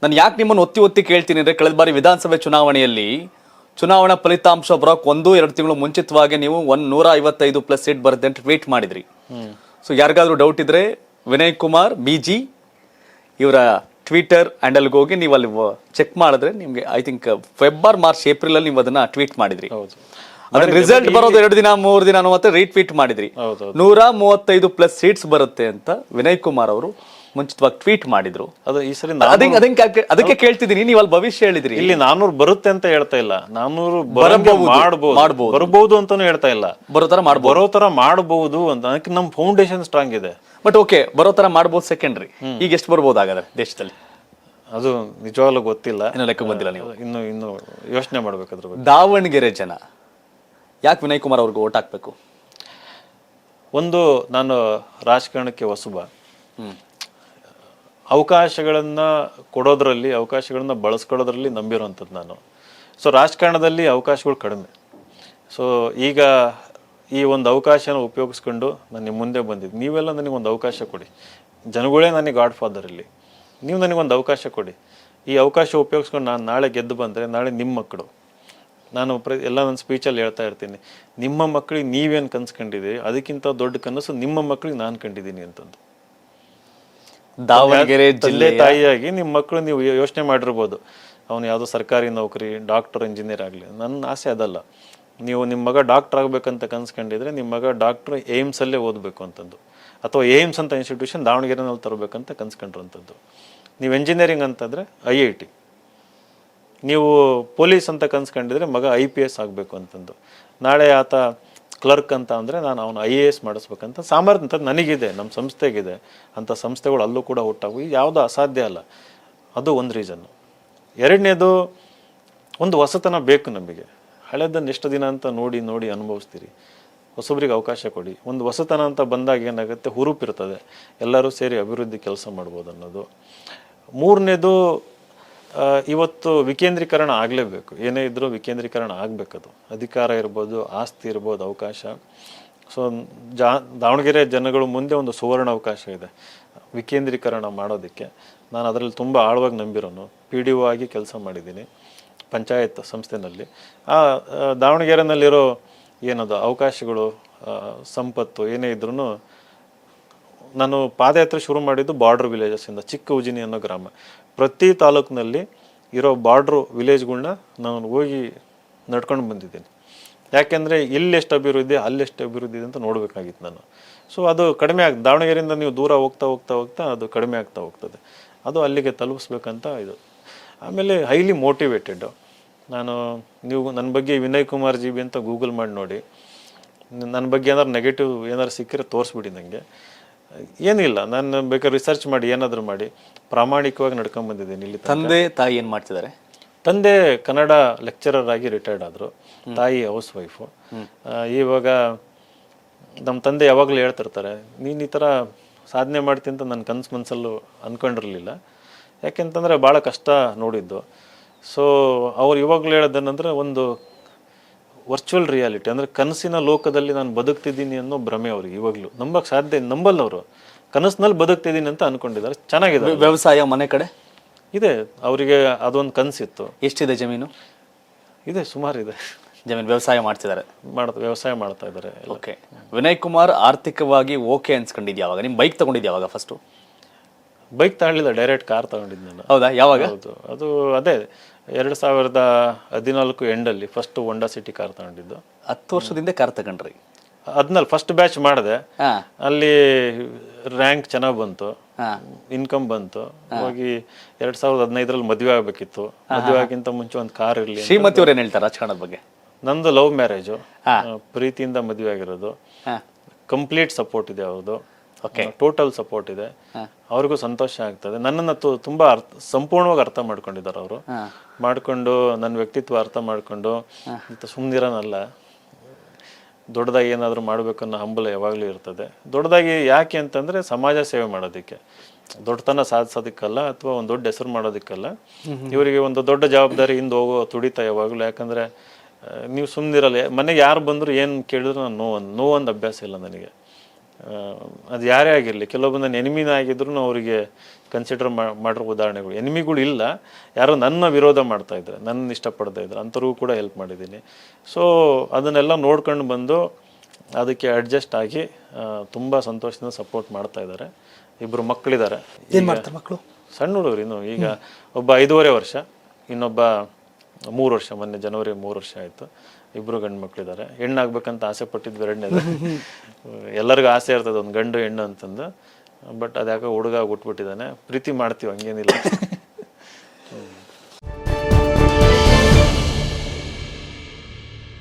ನಾನು ಯಾಕೆ ನಿಮ್ಮನ್ನು ಒತ್ತಿ ಒತ್ತಿ ಕೇಳ್ತೀನಿ ಅಂದರೆ ಕಳೆದ ಬಾರಿ ವಿಧಾನಸಭೆ ಚುನಾವಣೆಯಲ್ಲಿ ಚುನಾವಣಾ ಫಲಿತಾಂಶ ಬರೋಕೆ 1-2 ತಿಂಗಳು ಮುಂಚಿತವಾಗಿ ನೀವು 155+ ಸೀಟ್ ಬರುತ್ತೆ ಅಂತ ಟ್ವೀಟ್ ಮಾಡಿದ್ರಿ. ಸೊ ಯಾರಿಗಾದ್ರೂ ಡೌಟ್ ಇದ್ರೆ ವಿನಯ್ ಕುಮಾರ್ BG ಇವರ ಟ್ವಿಟರ್ ಹ್ಯಾಂಡಲ್ಗೆ ಹೋಗಿ ನೀವು ಅಲ್ಲಿ ಚೆಕ್ ಮಾಡಿದ್ರೆ ನಿಮಗೆ I think February March April ಅಲ್ಲಿ ನೀವು ಅದನ್ನ ಟ್ವೀಟ್ ಮಾಡಿದ್ರಿ. ಅದನ್ನ ರಿಸಲ್ಟ್ ಬರೋದು 2 ದಿನ 3 ದಿನ ಮತ್ತೆ ರೀಟ್ವೀಟ್ ಮಾಡಿದ್ರಿ. 135+ ಸೀಟ್ಸ್ ಬರುತ್ತೆ ಅಂತ ವಿನಯ್ ಕುಮಾರ್ ಅವರು ಮುಂಚಿತವಾಗಿ ಟ್ವೀಟ್ ಮಾಡಿದ್ರು. ಅದು ಈ ಸರಿ ಅದಕ್ಕೆ ಕೇಳ್ತಿದ್ದೀನಿ, ನೀವು ಅಲ್ಲಿ ಭವಿಷ್ಯ ಹೇಳಿದ್ರಿ. ಇಲ್ಲಿ 400 ಬರುತ್ತೆ ಅಂತ ಹೇಳ್ತಾ ಇಲ್ಲ, 400 ಬರಬಹುದು ಅಂತಾನು ಹೇಳ್ತಾ ಇಲ್ಲ, ಬರೋ ತರ ಮಾಡಬಹುದು ಅಂತ. ಅದಕ್ಕೆ ನಮ್ ಫೌಂಡೇಶನ್ ಸ್ಟ್ರಾಂಗ್ ಇದೆ. ಬಟ್ ಓಕೆ, ಬರೋ ತರ ಮಾಡ್ಬೋದು ಸೆಕೆಂಡ್ರಿ. ಈಗ ಎಷ್ಟು ಬರ್ಬೋದು ಹಾಗಾದ್ರೆ ದೇಶದಲ್ಲಿ? ಅದು ನಿಜವಾಗ್ಲೂ ಗೊತ್ತಿಲ್ಲ, ಇನ್ನು ಲೆಕ್ಕ ಬಂದಿಲ್ಲ. ನೀವು ಇನ್ನು ಯೋಚನೆ ಮಾಡ್ಬೇಕಾದ್ರ ಬಗ್ಗೆ. ದಾವಣಗೆರೆ ಜನ ಯಾಕೆ ವಿನಯ್ ಕುಮಾರ್ ಅವ್ರಿಗೆ ಓಟ್ ಹಾಕ್ಬೇಕು? ಒಂದು, ನಾನು ರಾಜಕಾರಣಕ್ಕೆ ಹೊಸಬ, ಅವಕಾಶಗಳನ್ನ ಕೊಡೋದ್ರಲ್ಲಿ, ಅವಕಾಶಗಳನ್ನ ಬಳಸ್ಕೊಳ್ಳೋದ್ರಲ್ಲಿ ನಂಬಿರೋಂಥದ್ದು ನಾನು. ಸೊ ರಾಜಕಾರಣದಲ್ಲಿ ಅವಕಾಶಗಳು ಕಡಿಮೆ. ಸೊ ಈಗ ಈ ಒಂದು ಅವಕಾಶನ ಉಪಯೋಗಿಸ್ಕೊಂಡು ನಾನು ನಿಮ್ಮ ಮುಂದೆ ಬಂದಿದ್ದು. ನೀವೆಲ್ಲ ನನಗೊಂದು ಅವಕಾಶ ಕೊಡಿ, ಜನಗಳೇ ನನಗೆ ಗಾಡ್ ಫಾದರ್. ಇಲ್ಲಿ ನೀವು ನನಗೊಂದು ಅವಕಾಶ ಕೊಡಿ. ಈ ಅವಕಾಶ ಉಪಯೋಗಿಸ್ಕೊಂಡು ನಾನು ನಾಳೆ ಗೆದ್ದು ಬಂದರೆ ನಾಳೆ ನಿಮ್ಮ ಮಕ್ಕಳು, ನಾನು ಎಲ್ಲ ನನ್ನ ಸ್ಪೀಚಲ್ಲಿ ಹೇಳ್ತಾ ಇರ್ತೀನಿ, ನಿಮ್ಮ ಮಕ್ಕಳಿಗೆ ನೀವೇನು ಕನ್ಸ್ಕೊಂಡಿದ್ದೀರಿ ಅದಕ್ಕಿಂತ ದೊಡ್ಡ ಕನಸು ನಿಮ್ಮ ಮಕ್ಕಳಿಗೆ ನಾನು ಕಂಡಿದ್ದೀನಿ ಅಂತಂದು. ದಾವಣಗೆರೆ ತಂದೆ ತಾಯಿಯಾಗಿ ನಿಮ್ಮ ಮಕ್ಕಳು ನೀವು ಯೋಚನೆ ಮಾಡಿರ್ಬೋದು, ಅವನು ಯಾವುದೋ ಸರ್ಕಾರಿ ನೌಕರಿ, ಡಾಕ್ಟರ್, ಇಂಜಿನಿಯರ್ ಆಗಲಿ. ನನ್ನ ಆಸೆ ಅದಲ್ಲ. ನೀವು ನಿಮ್ಮ ಮಗ ಡಾಕ್ಟರ್ ಆಗಬೇಕಂತ ಕನ್ಸ್ಕೊಂಡಿದ್ರೆ ನಿಮ್ಮ ಮಗ ಡಾಕ್ಟ್ರು ಏಮ್ಸಲ್ಲೇ ಓದಬೇಕು ಅಂತಂದು, ಅಥವಾ ಏಮ್ಸ್ ಅಂತ ಇನ್ಸ್ಟಿಟ್ಯೂಷನ್ ದಾವಣಗೆರೆನಲ್ಲಿ ತರಬೇಕಂತ ಕನ್ಸ್ಕೊಂಡಿರೋಂಥದ್ದು. ನೀವು ಎಂಜಿನಿಯರಿಂಗ್ ಅಂತಂದರೆ IIT, ನೀವು ಪೊಲೀಸ್ ಅಂತ ಕನ್ಸ್ಕೊಂಡಿದ್ರೆ ಮಗ IPS ಆಗಬೇಕು ಅಂತಂದು. ನಾಳೆ ಆತ ಕ್ಲರ್ಕ್ ಅಂತ ಅಂದರೆ ನಾನು ಅವನು IAS ಮಾಡಿಸ್ಬೇಕಂತ ಸಾಮರ್ಥ್ಯ ನನಗಿದೆ, ನಮ್ಮ ಸಂಸ್ಥೆಗಿದೆ. ಅಂಥ ಸಂಸ್ಥೆಗಳು ಅಲ್ಲೂ ಕೂಡ ಹುಟ್ಟಾಗು, ಯಾವುದು ಅಸಾಧ್ಯ ಅಲ್ಲ. ಅದು ಒಂದು ರೀಸನ್ನು. ಎರಡನೇದು, ಒಂದು ಹೊಸತನ ಬೇಕು ನಮಗೆ. ಹಳೆದನ್ನು ಎಷ್ಟು ದಿನ ಅಂತ ನೋಡಿ ನೋಡಿ ಅನುಭವಿಸ್ತೀರಿ. ಹೊಸಬ್ರಿಗೆ ಅವಕಾಶ ಕೊಡಿ. ಒಂದು ಹೊಸತನ ಅಂತ ಬಂದಾಗ ಏನಾಗುತ್ತೆ, ಹುರುಪಿರ್ತದೆ, ಎಲ್ಲರೂ ಸೇರಿ ಅಭಿವೃದ್ಧಿ ಕೆಲಸ ಮಾಡ್ಬೋದು ಅನ್ನೋದು. ಮೂರನೇದು, ಇವತ್ತು ವಿಕೇಂದ್ರೀಕರಣ ಆಗಲೇಬೇಕು. ಏನೇ ಇದ್ರೂ ವಿಕೇಂದ್ರೀಕರಣ ಆಗಬೇಕದು. ಅಧಿಕಾರ ಇರ್ಬೋದು, ಆಸ್ತಿ ಇರ್ಬೋದು, ಅವಕಾಶ. ಸೊ ದಾವಣಗೆರೆ ಜನಗಳು ಮುಂದೆ ಒಂದು ಸುವರ್ಣ ಅವಕಾಶ ಇದೆ ವಿಕೇಂದ್ರೀಕರಣ ಮಾಡೋದಕ್ಕೆ. ನಾನು ಅದರಲ್ಲಿ ತುಂಬ ಆಳವಾಗಿ ನಂಬಿರೋನು. PDO ಆಗಿ ಕೆಲಸ ಮಾಡಿದ್ದೀನಿ ಪಂಚಾಯತ್ ಸಂಸ್ಥೆನಲ್ಲಿ. ಆ ದಾವಣಗೆರೆನಲ್ಲಿರೋ ಏನದು ಅವಕಾಶಗಳು, ಸಂಪತ್ತು ಏನೇ ಇದ್ರೂ, ನಾನು ಪಾದಯಾತ್ರೆ ಶುರು ಮಾಡಿದ್ದು ಬಾರ್ಡರ್ ವಿಲೇಜಸ್ಸಿಂದ. ಚಿಕ್ಕ ಉಜಿನಿ ಅನ್ನೋ ಗ್ರಾಮ, ಪ್ರತಿ ತಾಲೂಕಿನಲ್ಲಿ ಇರೋ ಬಾರ್ಡ್ರು ವಿಲೇಜ್ಗಳನ್ನ ನಾನು ಹೋಗಿ ನಡ್ಕೊಂಡು ಬಂದಿದ್ದೀನಿ. ಯಾಕೆಂದರೆ ಇಲ್ಲೆಷ್ಟು ಅಭಿವೃದ್ಧಿ, ಅಲ್ಲೆಷ್ಟು ಅಭಿವೃದ್ಧಿ ಅಂತ ನೋಡಬೇಕಾಗಿತ್ತು ನಾನು. ಸೊ ಅದು ಕಡಿಮೆ ದಾವಣಗೆರೆಯಿಂದ ನೀವು ದೂರ ಹೋಗ್ತಾ ಹೋಗ್ತಾ ಹೋಗ್ತಾ ಅದು ಕಡಿಮೆ ಆಗ್ತಾ ಹೋಗ್ತದೆ. ಅದು ಅಲ್ಲಿಗೆ ತಲುಪಿಸ್ಬೇಕಂತ ಇದು. ಆಮೇಲೆ ಹೈಲಿ ಮೋಟಿವೇಟೆಡ್ಡು ನಾನು. ನೀವು ನನ್ನ ಬಗ್ಗೆ ವಿನಯ್ ಕುಮಾರ್ GB ಅಂತ ಗೂಗಲ್ ಮಾಡಿ ನೋಡಿ. ನನ್ನ ಬಗ್ಗೆ ಏನಾದ್ರು ನೆಗೆಟಿವ್ ಏನಾದ್ರು ಸಿಕ್ಕರೆ ತೋರಿಸ್ಬಿಡಿ ನನಗೆ. ಏನಿಲ್ಲ, ನಾನು ಬೇಕಾದ್ರೆ ರಿಸರ್ಚ್ ಮಾಡಿ ಏನಾದರೂ ಮಾಡಿ ಪ್ರಾಮಾಣಿಕವಾಗಿ ನಡ್ಕೊಂಡು ಬಂದಿದ್ದೀನಿ. ಇಲ್ಲಿ ತಂದೆ ತಾಯಿ ಏನು ಮಾಡ್ತಿದ್ದಾರೆ? ತಂದೆ ಕನ್ನಡ ಲೆಕ್ಚರರ್ ಆಗಿ ರಿಟೈರ್ಡ್ ಆದರು, ತಾಯಿ ಹೌಸ್ ವೈಫು. ಇವಾಗ ನಮ್ಮ ತಂದೆ ಯಾವಾಗಲೂ ಹೇಳ್ತಿರ್ತಾರೆ, ನೀನು ಈ ಥರ ಸಾಧನೆ ಮಾಡ್ತೀನಿ ಅಂತ ನನ್ನ ಮನಸ್ಸಲ್ಲೂ ಅಂದ್ಕೊಂಡಿರಲಿಲ್ಲ. ಯಾಕೆಂತಂದರೆ ಭಾಳ ಕಷ್ಟ ನೋಡಿದ್ದು. ಸೊ ಅವ್ರು ಇವಾಗಲೂ ಹೇಳೋದೇನೆಂದರೆ, ಒಂದು ವರ್ಚುವಲ್ ರಿಯಾಲಿಟಿ ಅಂದರೆ ಕನಸಿನ ಲೋಕದಲ್ಲಿ ನಾನು ಬದುಕ್ತಿದ್ದೀನಿ ಅನ್ನೋ ಭ್ರಮೆ ಅವ್ರಿಗೆ ಇವಾಗಲೂ. ನಂಬಕ್ಕೆ ಸಾಧ್ಯ, ನಂಬಲ್ಲ ಅವರು. ಕನಸಿನಲ್ಲಿ ಬದುಕ್ತಿದ್ದೀನಿ ಅಂತ ಅನ್ಕೊಂಡಿದ್ದಾರೆ. ಚೆನ್ನಾಗಿದೆ. ವ್ಯವಸಾಯ ಮನೆ ಕಡೆ ಇದೆ ಅವರಿಗೆ, ಅದೊಂದು ಕನಸಿತ್ತು. ಎಷ್ಟಿದೆ ಜಮೀನು? ಇದೆ, ಸುಮಾರು ಇದೆ ಜಮೀನು. ವ್ಯವಸಾಯ ಮಾಡ್ತಿದ್ದಾರೆ, ವ್ಯವಸಾಯ ಮಾಡ್ತಾ ಇದ್ದಾರೆ. ಓಕೆ. ವಿನಯ್ ಕುಮಾರ್ ಆರ್ಥಿಕವಾಗಿ ಓಕೆ ಅನ್ಸ್ಕೊಂಡಿದ್ದು ಯಾವಾಗ? ನಿಮ್ಮ ಬೈಕ್ ತಗೊಂಡಿದ್ದು ಯಾವಾಗ? ಫಸ್ಟು ಬೈಕ್ ತಗೊಳ್ಳಿಲ್ಲ, ಡೈರೆಕ್ಟ್ ಕಾರ್ ತಗೊಂಡಿದ್ದು ನಾನು. ಹೌದಾ? ಯಾವಾಗ? ಹೌದು, ಅದು ಅದೇ 2014 ಎಂಡಲ್ಲಿ ಫಸ್ಟ್ ಹೋಂಡಾ ಸಿಟಿ ಕಾರ್ ತಗೊಂಡಿದ್ದು. 10 ವರ್ಷದಿಂದ ಕಾರ್ ತಗೊಂಡ್ರಿ? ಅದ್ನಲ್ಲಿ ಫಸ್ಟ್ ಬ್ಯಾಚ್ ಮಾಡಿದೆ. ಅಲ್ಲಿ ರ್ಯಾಂಕ್ ಚೆನ್ನಾಗಿ ಬಂತು, ಇನ್ಕಮ್ ಬಂತು. ಹೋಗಿ 2015ರಲ್ಲಿ ಮದುವೆ ಆಗ್ಬೇಕಿತ್ತು. ಮದುವೆ ಆಗಿಂತ ಮುಂಚೆ ಒಂದು ಕಾರ್ ಇರಲಿ. ಶ್ರೀಮತಿ ಅವ್ರು ಏನ್ ಹೇಳ್ತಾರೆ ರಾಜಕಾರಣದ ಬಗ್ಗೆ? ನಂದು ಲವ್ ಮ್ಯಾರೇಜು, ಪ್ರೀತಿಯಿಂದ ಮದುವೆ ಆಗಿರೋದು. ಕಂಪ್ಲೀಟ್ ಸಪೋರ್ಟ್ ಇದೆ ಅವ್ರದ್ದು, ಟೋಟಲ್ ಸಪೋರ್ಟ್ ಇದೆ. ಅವ್ರಿಗೂ ಸಂತೋಷ ಆಗ್ತದೆ. ನನ್ನನ್ನು ತುಂಬಾ ಸಂಪೂರ್ಣವಾಗಿ ಅರ್ಥ ಮಾಡ್ಕೊಂಡಿದ್ದಾರೆ ಅವರು. ಮಾಡ್ಕೊಂಡು ನನ್ನ ವ್ಯಕ್ತಿತ್ವ ಅರ್ಥ ಮಾಡ್ಕೊಂಡು, ಸುಮ್ಮನಿರೋನಲ್ಲ, ದೊಡ್ಡದಾಗಿ ಏನಾದರೂ ಮಾಡಬೇಕು ಅನ್ನೋ ಹಂಬಲ ಯಾವಾಗಲೂ ಇರ್ತದೆ. ದೊಡ್ಡದಾಗಿ ಯಾಕೆ ಅಂತಂದರೆ ಸಮಾಜ ಸೇವೆ ಮಾಡೋದಕ್ಕೆ, ದೊಡ್ಡತನ ಸಾಧಿಸೋದಕ್ಕಲ್ಲ, ಅಥವಾ ಒಂದು ದೊಡ್ಡ ಹೆಸರು ಮಾಡೋದಕ್ಕಲ್ಲ. ಇವರಿಗೆ ಒಂದು ದೊಡ್ಡ ಜವಾಬ್ದಾರಿ ಹಿಂದೆ ಹೋಗೋ ತುಡಿತ ಯಾವಾಗಲೂ. ಯಾಕಂದರೆ ನೀವು ಸುಮ್ಮನಿರಲ್ಲ, ಮನೆಗೆ ಯಾರು ಬಂದರೂ ಏನು ಕೇಳಿದ್ರು ನಾನು ನೋ ಒಂದು ಅಭ್ಯಾಸ ಇಲ್ಲ ನನಗೆ. ಅದು ಯಾರೇ ಆಗಿರಲಿ, ಕೆಲವೊಬ್ಬ ನನ್ನ ಎನಿಮಿನ ಆಗಿದ್ರು ಅವರಿಗೆ ಕನ್ಸಿಡರ್ ಮಾಡಿರೋ ಉದಾಹರಣೆಗಳು. ಎನಿಮಿಗಳು ಇಲ್ಲ, ಯಾರೋ ನನ್ನ ವಿರೋಧ ಮಾಡ್ತಾ ಇದ್ದಾರೆ, ನನ್ನ ಇಷ್ಟಪಡ್ತಾ ಇದ್ದಾರೆ, ಅಂಥವ್ರಿಗೂ ಕೂಡ ಹೆಲ್ಪ್ ಮಾಡಿದ್ದೀನಿ. ಸೊ ಅದನ್ನೆಲ್ಲ ನೋಡ್ಕೊಂಡು ಬಂದು ಅದಕ್ಕೆ ಅಡ್ಜಸ್ಟ್ ಆಗಿ ತುಂಬ ಸಂತೋಷದಿಂದ ಸಪೋರ್ಟ್ ಮಾಡ್ತಾ ಇದ್ದಾರೆ. ಇಬ್ಬರು ಮಕ್ಕಳಿದ್ದಾರೆ. ಏನು ಮಾಡ್ತಾರೆ ಮಕ್ಕಳು? ಸಣ್ಣ ಹುಡುಗರು ಇನ್ನು. ಈಗ ಒಬ್ಬ 5.5 ವರ್ಷ, ಇನ್ನೊಬ್ಬ 3 ವರ್ಷ. ಮೊನ್ನೆ ಜನವರಿ 3 ವರ್ಷ ಆಯಿತು. ಇಬ್ಬರು ಗಂಡು ಮಕ್ಕಳಿದ್ದಾರೆ. ಹೆಣ್ಣಾಗ್ಬೇಕಂತ ಆಸೆ ಪಟ್ಟಿದ್ದು ಎರಡನೇದು. ಎಲ್ಲರಿಗೂ ಆಸೆ ಇರ್ತದೆ ಒಂದು ಗಂಡು ಹೆಣ್ಣು ಅಂತಂದು. ಬಟ್ ಅದ್ಯಾಕೋ ಹುಡುಗ ಹುಟ್ಬಿಟ್ಟಿದ್ದಾನೆ. ಪ್ರೀತಿ ಮಾಡ್ತೀವಿ, ಹಂಗೇನಿಲ್ಲ.